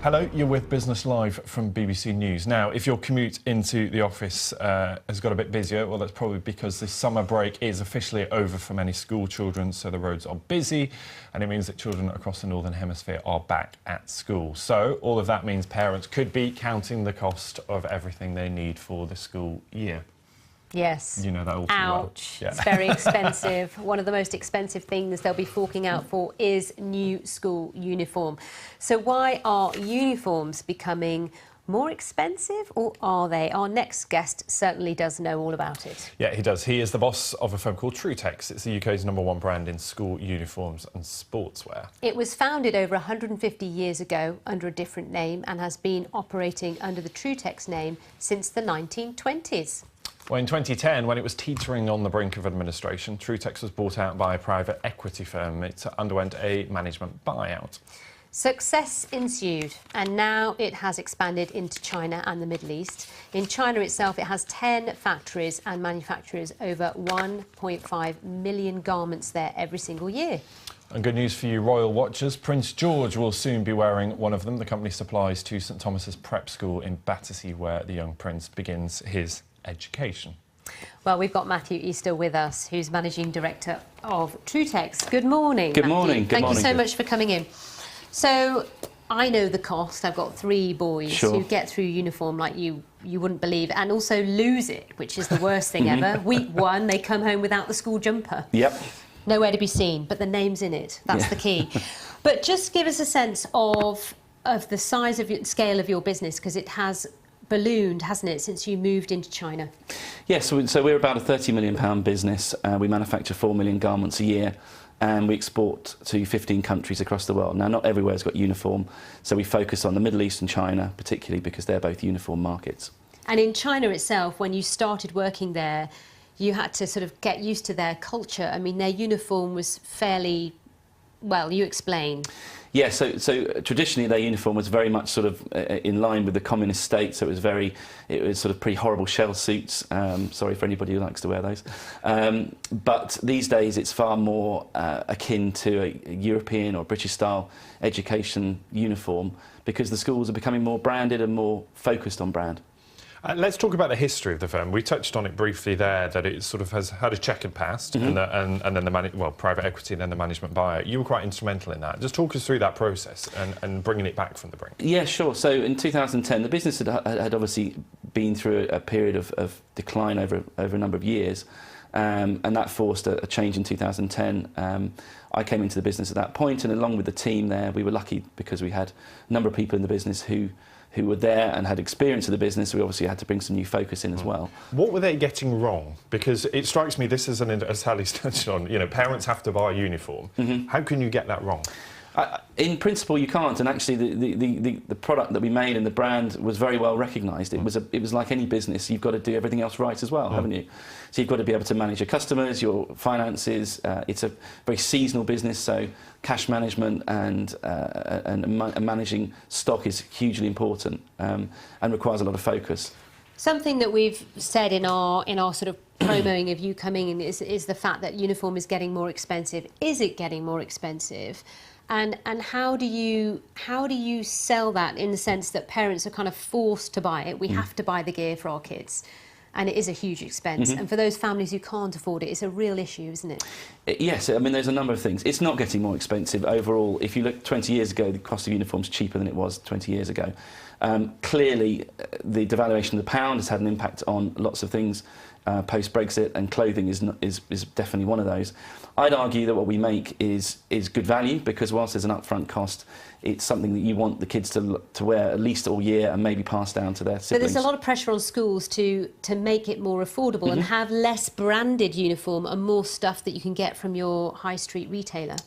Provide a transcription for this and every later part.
Hello, you're with Business Live from BBC News. Now, if your commute into the office has got a bit busier, well, that's probably because the summer break is officially over for many school children, so the roads are busy, and it means that children across the Northern Hemisphere are back at school. So, all of that means parents could be counting the cost of everything they need for the school year. Yes. You know that all too Ouch. well. Yeah. It's very expensive. One of the most expensive things they'll be forking out for is new school uniform. So why are uniforms becoming more expensive, or are they? Our next guest certainly does know all about it. Yeah, he does. He is the boss of a firm called Trutex. It's the UK's #1 brand in school uniforms and sportswear. It was founded over 150 years ago under a different name and has been operating under the Trutex name since the 1920s. Well, in 2010, when it was teetering on the brink of administration, Trutex was bought out by a private equity firm. It underwent a management buyout. Success ensued, and now it has expanded into China and the Middle East. In China itself, it has 10 factories and manufactures over 1.5 million garments there every single year. And good news for you royal watchers, Prince George will soon be wearing one of them. The company supplies to St Thomas's Prep School in Battersea, where the young prince begins his education. Well, we've got Matthew Easter with us, who's Managing Director of Trutex. Good morning, Good Matthew. morning. Thank you so much for coming in. So, I know the cost. I've got 3 boys who get through uniform like you wouldn't believe, and also lose it, which is the worst thing ever. Week 1, they come home without the school jumper. Yep. Nowhere to be seen, but the name's in it. That's the key. But just give us a sense of the size of scale of your business, because it has ballooned, hasn't it, since you moved into China? Yes, so we're about a £30 million business. We manufacture 4 million garments a year, and we export to 15 countries across the world. Now, not everywhere's got uniform, so we focus on the Middle East and China, particularly because they're both uniform markets. And in China itself, when you started working there, you had to sort of get used to their culture. I mean, their uniform was fairly, well, you explain. Yeah, so traditionally their uniform was very much sort of in line with the communist state, so it was sort of pretty horrible shell suits. Sorry for anybody who likes to wear those. But these days it's far more akin to a European or British style education uniform, because the schools are becoming more branded and more focused on brand. Let's talk about the history of the firm. We touched on it briefly there, that it sort of has had a checkered past, and then the private equity and then the management buyout. You were quite instrumental in that. Just talk us through that process and bringing it back from the brink. Yeah, sure. So in 2010, the business had obviously been through a period of decline over a number of years, and that forced a change in 2010. I came into the business at that point, and along with the team there, we were lucky because we had a number of people in the business who were there and had experience of the business. We obviously had to bring some new focus in as well. What were they getting wrong? Because it strikes me, this is as Sally's touched on, you know, parents have to buy a uniform. How can you get that wrong? In principle, you can't, and actually the product that we made and the brand was very well recognised. It was like any business, you've got to do everything else right as well, haven't you? So you've got to be able to manage your customers, your finances. It's a very seasonal business, so cash management and managing stock is hugely important and requires a lot of focus. Something that we've said in our sort of promoting of you coming in is the fact that uniform is getting more expensive. Is it getting more expensive? And how do you sell that in the sense that parents are kind of forced to buy it? We have to buy the gear for our kids, and it is a huge expense. And for those families who can't afford it, it's a real issue, isn't it? Yes, I mean, there's a number of things. It's not getting more expensive overall. If you look 20 years ago, the cost of uniforms cheaper than it was 20 years ago. Clearly, the devaluation of the pound has had an impact on lots of things post-Brexit, and clothing is definitely one of those. I'd argue that what we make is good value, because whilst there's an upfront cost, it's something that you want the kids to wear at least all year and maybe pass down to their siblings. But there's a lot of pressure on schools to make it more affordable and have less branded uniform and more stuff that you can get from your high street retailer.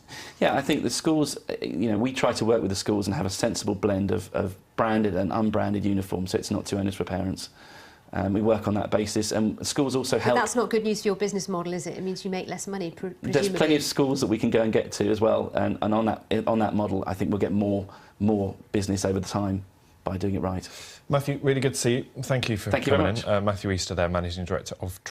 Yeah, I think the schools, you know, we try to work with the schools and have a sensible blend of branded and unbranded uniforms, so it's not too onerous for parents. We work on that basis, and schools also help. But that's not good news for your business model, is it? It means you make less money, presumably. There's plenty of schools that we can go and get to as well, and on that model, I think we'll get more business over the time by doing it right. Matthew, really good to see you. Thank you for coming in. Matthew Easter there, Managing Director of